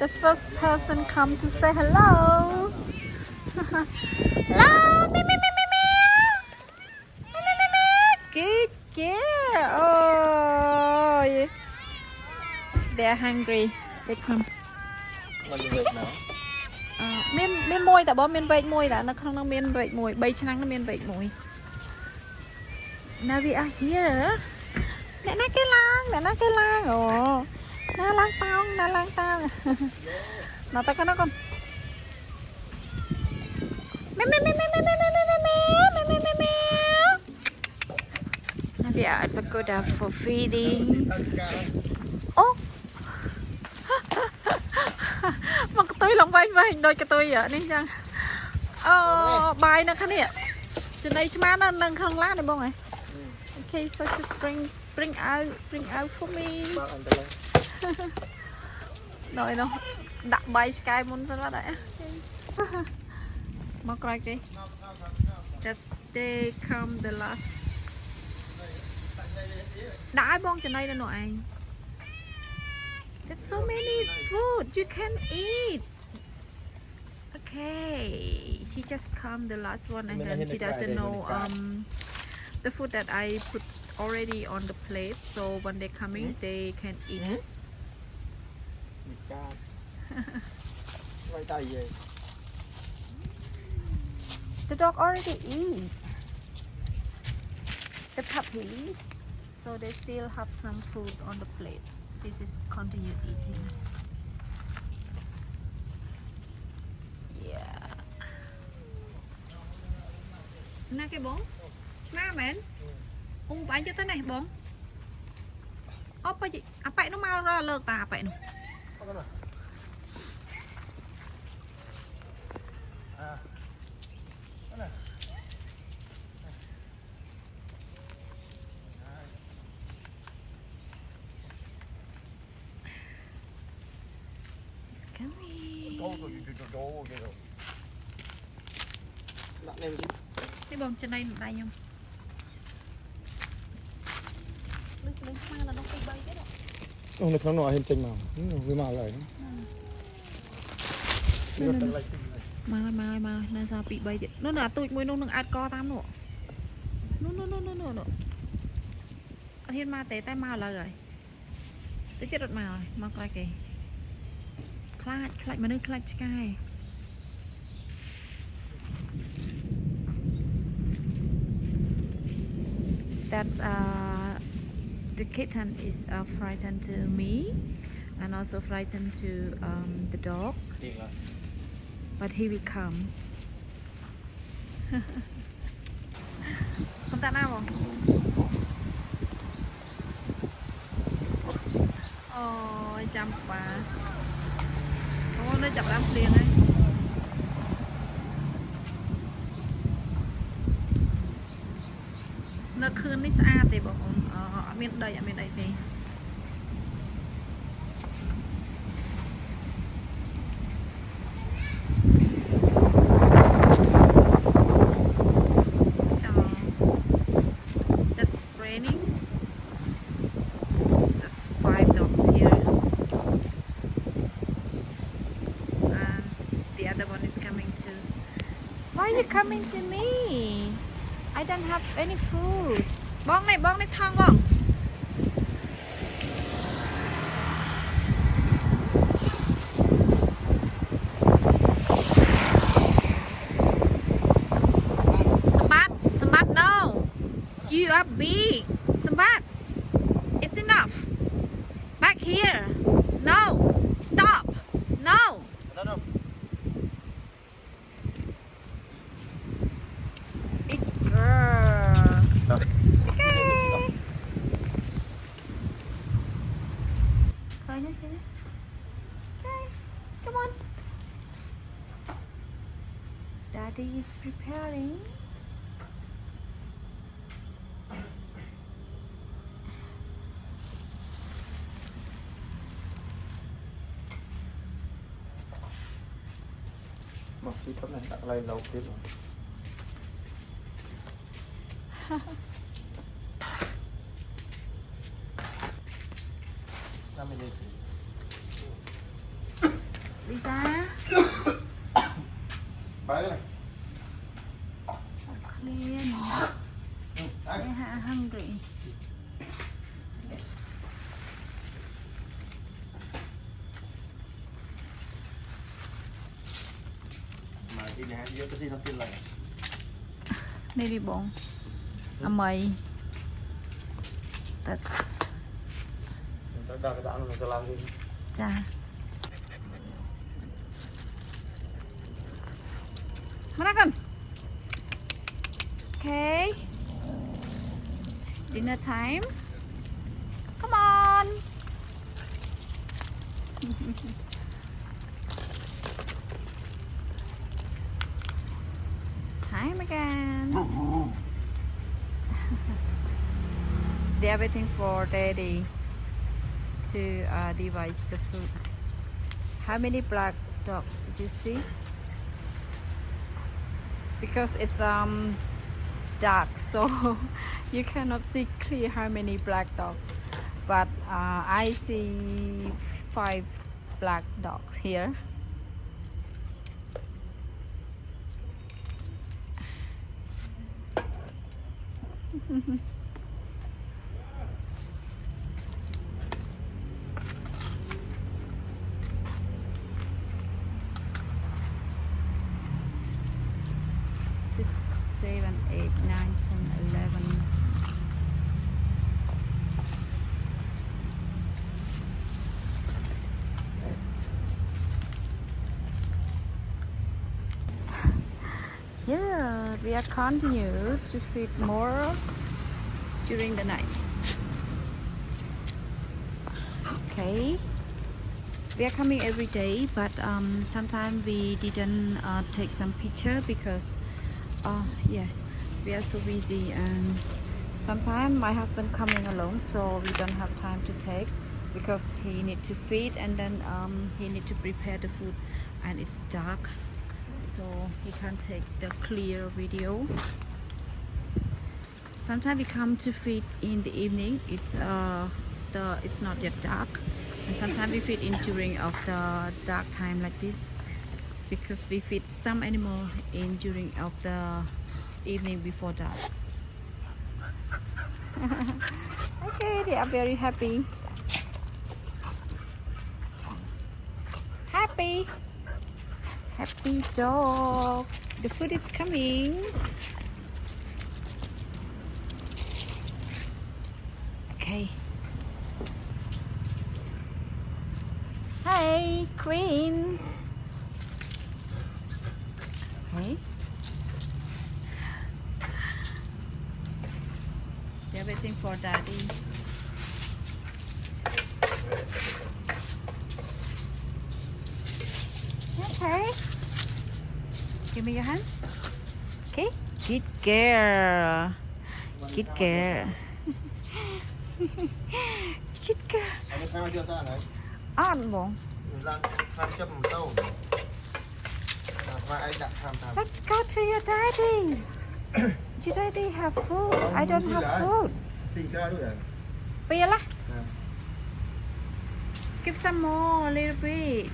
The first person come to say hello. Hello, me, me, me, me, me. Me, me, me, me. Good girl. Oh, they're hungry. They come. Mình được nào? មានមួយតែបងមានវែកមួយតែនៅក្នុងនោះមានវែកមួយ3ឆ្នាំនោះមានវែកមួយ Now we are here អ្នកណាគេឡើងអូណាឡើងតោងមកទៅកណ្ដោះកុំមេ Now we are at Pagoda for feeding អូមកកតុយឡងវែងដោយកតុយនេះចឹងអូបាយនៅខាងនេះចំណីឆ្មានៅក្នុងឡាននេះបងហ៎ Okay so just bring out for me ដល់នោះដាក់បាយឆ្កែមុនសិនបាត់ហើយមកក្រោយគេ Just they come the last ដាក់ឲ្យបងចំណីនៅនោះឯង There's so many food you can eat. Okay, she just come the last one and then she doesn't know the food that I put already on the plate. So when they coming, they can eat. The dog already eat. The puppies, so they still have some food on the plate. This is continue eating. Yeah. Nè cái bóng. Má mến. Bạn cho tới này bóng. Ốp gì? Bạn nó mau ra lợt ta bạn. Cái bông trên đây đây không? Lên khoang là nó không bay hết rồi. Nó không nổi hình trình màu, cái màu này. Mà là sao bị bay vậy? Nó là tụi môi nó ăn co tam nữa. Nó. Thiên ma té tay màu là rồi. Tới tiết đột màu rồi, màu coi kìa. Khai mà nơi khai sky. That's the kitten is frightened to me and also frightened to the dog. But he will come. Không ta nào không? Ôi chăm quá. Không nó chập đám liền ấy. Nó khơi nó xa thì bọn ở bên đây thì That's raining. That's 5 dogs here. And the other one is coming too. Why are you coming to me? I don't have any food. Bong này thang bong. Sambat, no. You are big. Sambat, it's enough. Back here. No. Stop. No. No. Big girl. Okay, come on. Daddy is preparing. Một chiếc cốc này đặt lên lâu tiếp rồi. Năm mươi giây. Lisa, Bái cái này. clean. They are hungry. Mà đi nè, đi cái gì nó tin lại. Đây đi bọn. Mày. That's. Người ta cái đạn người ta làm gì? Cha. Mana kan? Okay. Dinner time. Come on. It's time again. They are waiting for Daddy to devise the food. How many black dogs did you see? Because it's dark, so you cannot see clear how many black dogs. But I see 5 black dogs here. Six, 7, 8, 9, 10, 11. Here we are continue to feed more during the night. Okay. We are coming every day, but sometimes we didn't take some picture because yes, we are so busy, and sometimes my husband coming alone, so we don't have time to take because he need to feed, and then he need to prepare the food, and it's dark, so he can't take the clear video. Sometimes we come to feed in the evening. It's not yet dark, and sometimes we feed in during of the dark time like this, because we feed some animal in during of the evening before dark. Okay, they are very happy. Happy dog. The food is coming. Okay. Hey, Queen. Okay. They're waiting for Daddy. Okay. Give me your hand. Okay. Good girl. Good girl. Good girl. Anh khai chưa ra này? On bông. Lan khai chấp một tàu. Và anh đặt tham tham. Let's go to your daddy. Your daddy have food. I don't have food. Xin raด้วย Pia lah. Give some more, a little bit.